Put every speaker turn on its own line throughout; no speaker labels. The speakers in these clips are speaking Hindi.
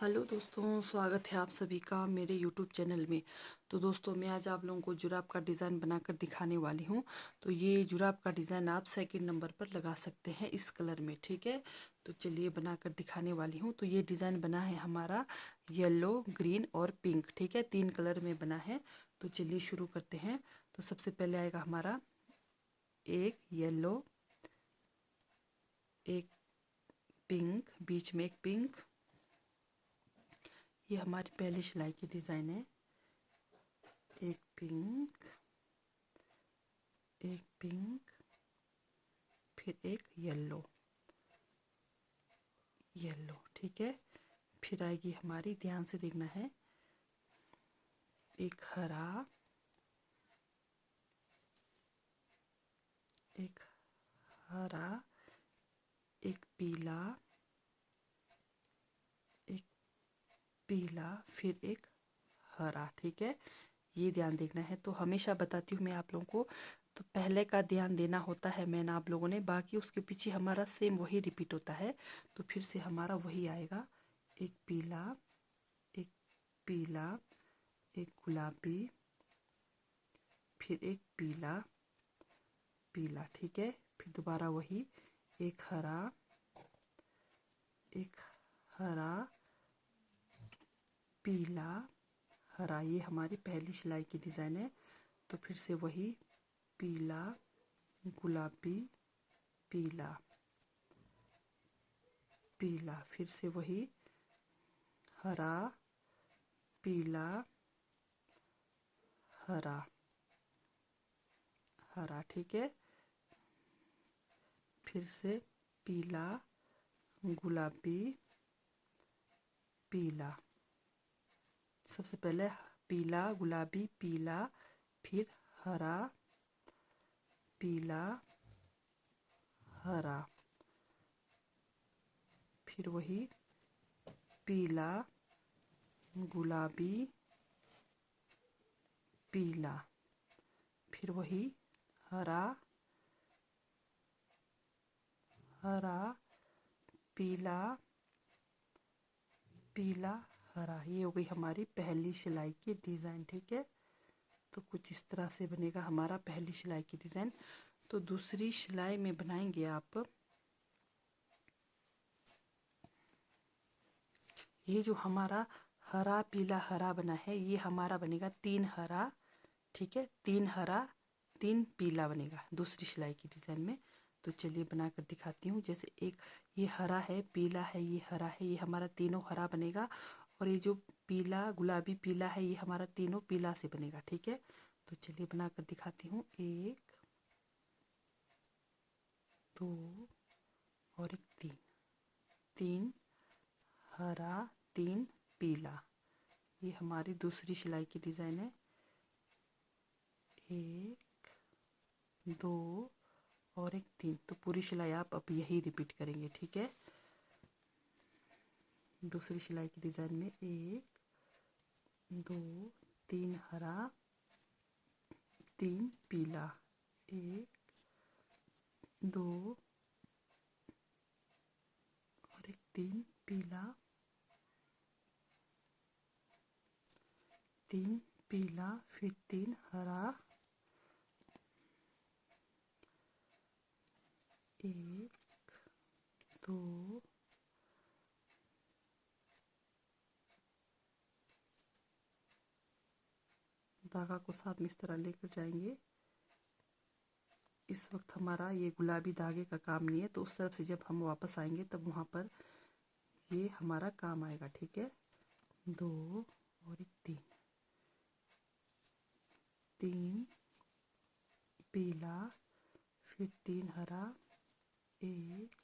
हेलो दोस्तों, स्वागत है आप सभी का मेरे यूट्यूब चैनल में। तो दोस्तों, मैं आज आप लोगों को जुराब का डिज़ाइन बनाकर दिखाने वाली हूँ। तो ये जुराब का डिज़ाइन आप सेकंड नंबर पर लगा सकते हैं इस कलर में, ठीक है। तो चलिए बनाकर दिखाने वाली हूँ। तो ये डिज़ाइन बना है हमारा येलो, ग्रीन और पिंक, ठीक है, 3 कलर में बना है। तो चलिए शुरू करते हैं। तो सबसे पहले आएगा हमारा एक येलो, एक पिंक, बीच में एक पिंक। ये हमारी पहली सिलाई की डिज़ाइन है। एक पिंक, एक पिंक, फिर एक येलो, येलो, ठीक है। फिर आएगी हमारी, ध्यान से देखना है, एक हरा, एक हरा, एक पीला, एक पीला, फिर एक हरा, ठीक है। ये ध्यान देखना है। तो हमेशा बताती हूँ मैं आप लोगों को, तो पहले का ध्यान देना होता है मैंने आप लोगों ने, बाकी उसके पीछे हमारा सेम वही रिपीट होता है। तो फिर से हमारा वही आएगा, एक पीला, एक पीला, एक गुलाबी, फिर एक पीला, पीला, ठीक है। फिर दोबारा वही, एक हरा, एक हरा, पीला, हरा। ये हमारी पहली सिलाई की डिज़ाइन है। तो फिर से वही, पीला, गुलाबी, पीला, पीला, फिर से वही, हरा, पीला, हरा, हरा, ठीक है। फिर से पीला, गुलाबी, पीला। सबसे पहले पीला, गुलाबी, पीला, फिर हरा, पीला, हरा, फिर वही, पीला, गुलाबी, पीला, फिर वही, हरा, हरा, पीला, पीला, हरा। ये हो गई हमारी पहली सिलाई की डिज़ाइन, ठीक है। तो कुछ इस तरह से बनेगा हमारा पहली सिलाई की डिज़ाइन। तो दूसरी सिलाई में बनाएंगे आप, ये जो हमारा हरा, पीला, हरा बना है, ये हमारा बनेगा 3 हरा, ठीक है, 3 हरा, 3 पीला बनेगा दूसरी सिलाई की डिज़ाइन में। तो चलिए बनाकर दिखाती हूँ। जैसे एक ये हरा है, पीला है, ये हरा है, ये हमारा तीनों हरा बनेगा। और ये जो पीला, गुलाबी, पीला है, ये हमारा तीनों पीला से बनेगा, ठीक है। तो चलिए बनाकर दिखाती हूँ। एक, दो और एक, तीन, 3 हरा, 3 पीला। ये हमारी दूसरी सिलाई की डिज़ाइन है। एक, दो और एक, 3। तो पूरी सिलाई आप अब यही रिपीट करेंगे, ठीक है। दूसरी सिलाई की डिज़ाइन में 1, 2, 3 हरा, 3 पीला, 1, 2 और एक, 3 पीला, 3 पीला, फिर 3 हरा, 1, 2, धागा को साथ में इस तरह लेकर जाएंगे। इस वक्त हमारा ये गुलाबी धागे का काम नहीं है, तो उस तरफ से जब हम वापस आएंगे तब वहाँ पर ये हमारा काम आएगा, ठीक है। 2 और एक, 3, 3 पीला, फिर 3 हरा, 1,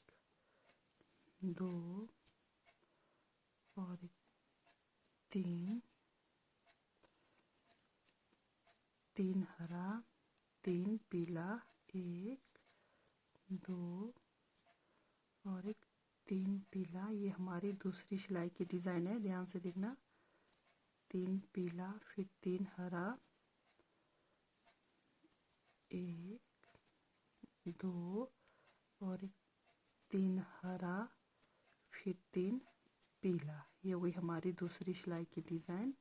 2 और एक, 3, 3 हरा, 3 पीला, 1, 2 और एक, 3 पीला। ये हमारी दूसरी सिलाई की डिज़ाइन है, ध्यान से देखना। 3 पीला, फिर 3 हरा, 1, 2 और एक, 3 हरा, फिर 3 पीला। ये हुई हमारी दूसरी सिलाई की डिज़ाइन,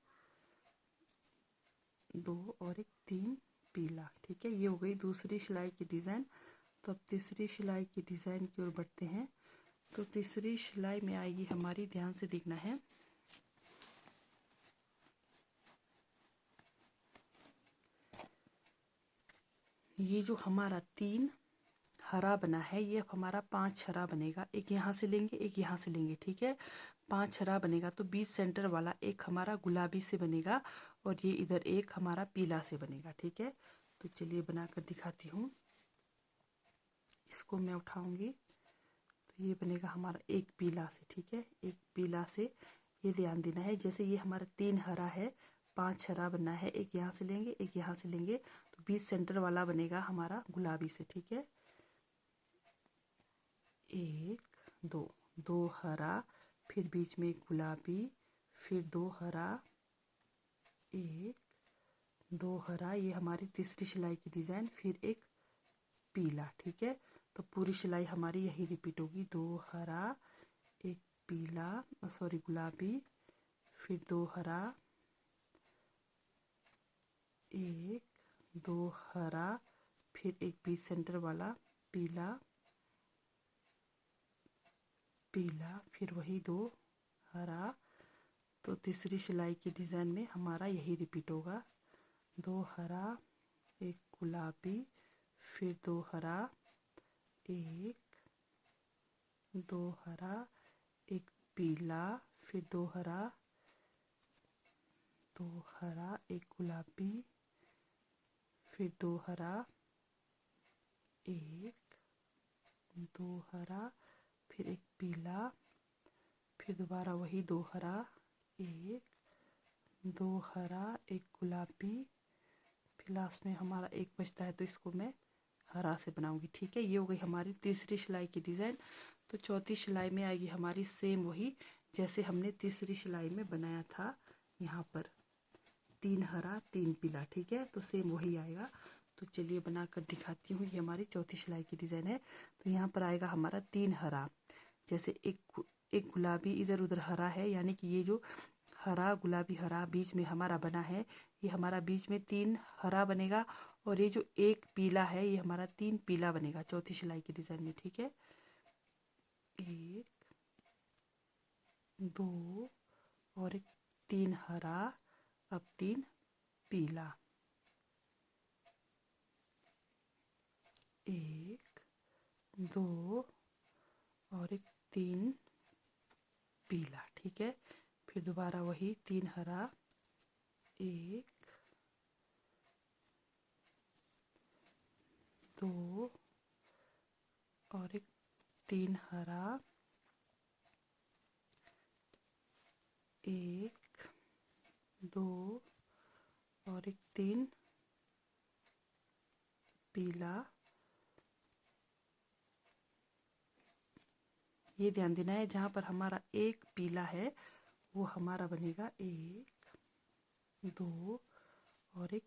2 और एक 3 पीला। ठीक है, ये हो गई दूसरी सिलाई की डिज़ाइन। तो अब तीसरी सिलाई की डिज़ाइन की ओर बढ़ते हैं। तो तीसरी सिलाई में आएगी हमारी, ध्यान से देखना है, ये जो हमारा 3 हरा बना है ये अब हमारा 5 हरा बनेगा। एक यहाँ से लेंगे, एक यहाँ से लेंगे। ठीक है, 5 हरा बनेगा तो बीच सेंटर वाला एक हमारा गुलाबी से बनेगा और ये इधर एक हमारा पीला से बनेगा। ठीक है, तो चलिए बनाकर दिखाती हूँ। इसको मैं उठाऊंगी तो ये बनेगा हमारा एक पीला से। ठीक है, एक पीला से, ये ध्यान देना है। जैसे ये हमारा 3 हरा है, 5 हरा बनना है, एक यहाँ से लेंगे, एक यहाँ से लेंगे, तो बीच सेंटर वाला बनेगा हमारा गुलाबी से। ठीक है, 1 2, 2 हरा, फिर बीच में एक गुलाबी, फिर 2 हरा, 1 2 हरा, ये हमारी तीसरी सिलाई की डिज़ाइन, फिर एक पीला। ठीक है, तो पूरी सिलाई हमारी यही रिपीट होगी, 2 हरा, एक पीला, सॉरी गुलाबी, फिर 2 हरा, 1 2 हरा, फिर एक बीच सेंटर वाला पीला पीला, फिर वही 2 हरा। तो तीसरी सिलाई की डिज़ाइन में हमारा यही रिपीट होगा, 2 हरा, एक गुलाबी, फिर 2 हरा, 1 2 हरा, एक पीला, फिर 2 हरा, 2 हरा, एक गुलाबी, फिर 2 हरा, 1 2 हरा, फिर एक पीला, फिर दोबारा वही 2 हरा, 1 2 हरा, एक गुलाबी, फिर लास्ट में हमारा एक बचता है तो इसको मैं हरा से बनाऊंगी। ठीक है, ये हो गई हमारी तीसरी सिलाई की डिज़ाइन। तो चौथी सिलाई में आएगी हमारी सेम वही जैसे हमने तीसरी सिलाई में बनाया था, यहाँ पर 3 हरा 3 पीला। ठीक है, तो सेम वही आएगा। तो चलिए बनाकर दिखाती हूँ। ये हमारी चौथी सिलाई की डिज़ाइन है। तो यहाँ पर आएगा हमारा 3 हरा, जैसे एक गुलाबी इधर उधर हरा है, यानी कि ये जो हरा गुलाबी हरा बीच में हमारा बना है, ये हमारा बीच में 3 हरा बनेगा और ये जो एक पीला है ये हमारा 3 पीला बनेगा चौथी सिलाई की डिज़ाइन में। ठीक है, 1 2 और एक 3 हरा, अब 3 पीला, 1 2 और एक 3 पीला। ठीक है, फिर दोबारा वही 3 हरा, 1 2 और एक 3 हरा, 1 2 और एक 3 पीला। ये ध्यान देना है, जहाँ पर हमारा एक पीला है वो हमारा बनेगा 1 2 और एक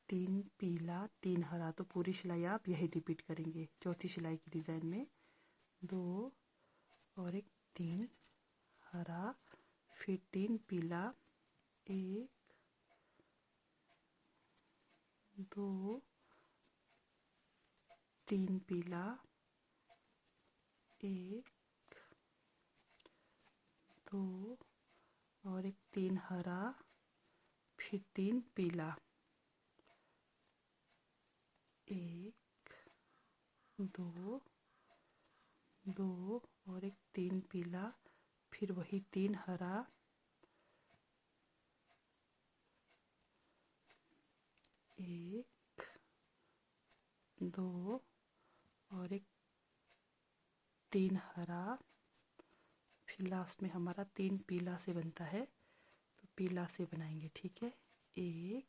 3 पीला 3 हरा। तो पूरी सिलाई आप यही रिपीट करेंगे चौथी सिलाई की डिज़ाइन में, 2 और एक 3 हरा, फिर 3 पीला, 1 2 3 पीला, 1 2 और एक 3 हरा, फिर 3 पीला, 1 2 2 और एक 3 पीला, फिर वही 3 हरा, 1 2 और एक 3 हरा, फिर लास्ट में हमारा 3 पीला से बनता है तो पीला से बनाएंगे। ठीक है, 1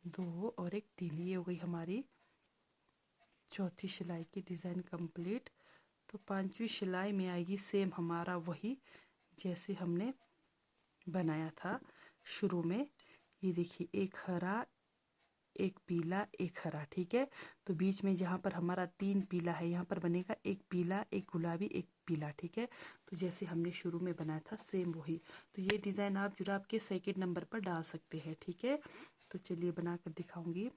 2 और एक 3, ये हो गई हमारी चौथी सिलाई की डिज़ाइन कंप्लीट। तो पांचवी सिलाई में आएगी सेम हमारा वही जैसे हमने बनाया था शुरू में। ये देखिए, एक हरा एक पीला, एक हरा। ठीक है, तो बीच में जहाँ पर हमारा 3 पीला है, यहाँ पर बनेगा एक पीला, एक गुलाबी, एक पीला। ठीक है, तो जैसे हमने शुरू में बनाया था सेम वही। तो ये डिज़ाइन आप जुराब के सेकंड नंबर पर डाल सकते हैं। ठीक है, तो चलिए बना कर दिखाऊंगी।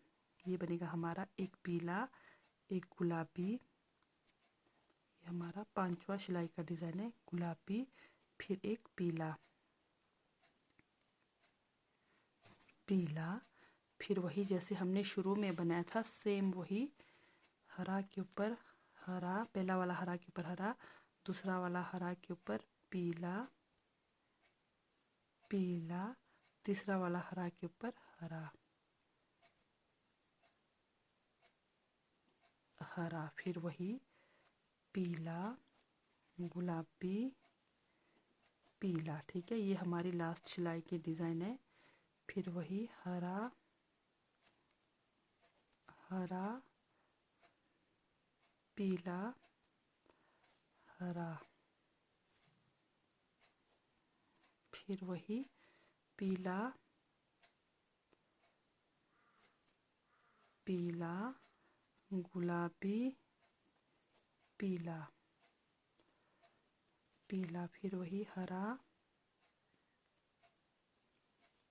ये बनेगा हमारा एक पीला, एक गुलाबी। ये हमारा 5वां सिलाई का डिज़ाइन है, गुलाबी, फिर एक पीला, पीला, फिर वही जैसे हमने शुरू में बनाया था सेम वही। हरा के ऊपर हरा, पहला वाला हरा के ऊपर हरा, दूसरा वाला हरा के ऊपर पीला, पीला, तीसरा वाला हरा के ऊपर हरा, हरा, फिर वही पीला, गुलाबी, पीला। ठीक है, ये हमारी लास्ट सिलाई की डिज़ाइन है। फिर वही हरा, हरा, पीला, हरा, फिर वही पीला, पीला, गुलाबी, पीला, पीला, फिर वही हरा,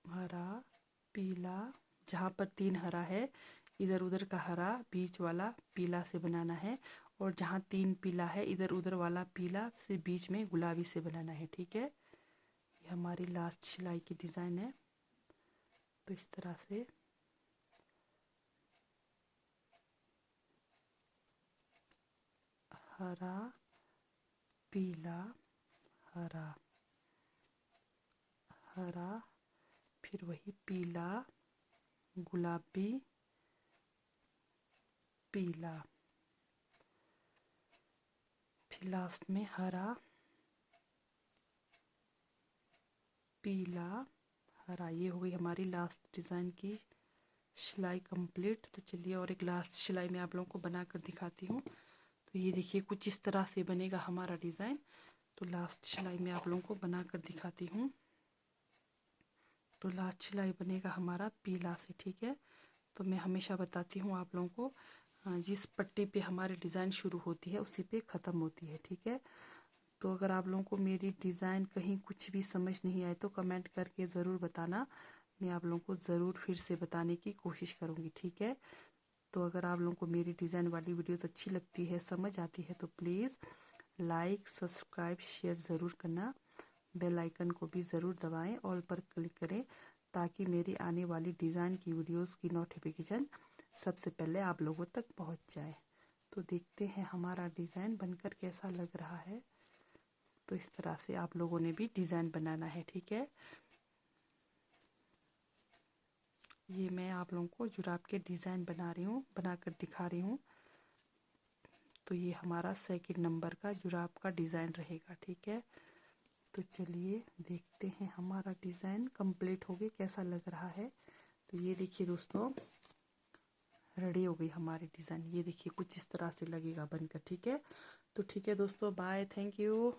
हरा, पीला, जहाँ पर 3 हरा है इधर उधर का हरा बीच वाला पीला से बनाना है, और जहाँ 3 पीला है इधर उधर वाला पीला से बीच में गुलाबी से बनाना है। ठीक है, ये हमारी लास्ट सिलाई की डिज़ाइन है। तो इस तरह से हरा, पीला, हरा, हरा, फिर वही पीला, गुलाबी, पीला, फिर लास्ट में हरा, पीला, हरा। ये हो गई हमारी लास्ट डिज़ाइन की सिलाई कंप्लीट। तो चलिए और एक लास्ट सिलाई में आप लोगों को बना कर दिखाती हूँ। तो ये देखिए कुछ इस तरह से बनेगा हमारा डिज़ाइन। तो लास्ट सिलाई में आप लोगों को बना कर दिखाती हूँ। तो लास्ट सिलाई बनेगा हमारा पीला से। ठीक है, तो मैं हमेशा बताती हूँ आप लोगों को, जिस पट्टी पे हमारी डिज़ाइन शुरू होती है उसी पे ख़त्म होती है। ठीक है, तो अगर आप लोगों को मेरी डिज़ाइन कहीं कुछ भी समझ नहीं आए तो कमेंट करके ज़रूर बताना, मैं आप लोगों को ज़रूर फिर से बताने की कोशिश करूँगी। ठीक है, तो अगर आप लोगों को मेरी डिज़ाइन वाली वीडियोस अच्छी लगती है, समझ आती है, तो प्लीज़ लाइक, सब्सक्राइब, शेयर ज़रूर करना। बेल आइकन को भी ज़रूर दबाएं, ऑल पर क्लिक करें, ताकि मेरी आने वाली डिज़ाइन की वीडियोस की नोटिफिकेशन सबसे पहले आप लोगों तक पहुंच जाए। तो देखते हैं हमारा डिज़ाइन बनकर कैसा लग रहा है। तो इस तरह से आप लोगों ने भी डिज़ाइन बनाना है। ठीक है, ये मैं आप लोगों को जुराब के डिज़ाइन बना रही हूँ, बनाकर दिखा रही हूँ। तो ये हमारा सेकंड नंबर का जुराब का डिज़ाइन रहेगा। ठीक है, तो चलिए देखते हैं हमारा डिज़ाइन कंप्लीट हो गया कैसा लग रहा है। तो ये देखिए दोस्तों, रेडी हो गई हमारी डिज़ाइन। ये देखिए कुछ इस तरह से लगेगा बनकर। ठीक है, तो ठीक है दोस्तों, बाय, थैंक यू।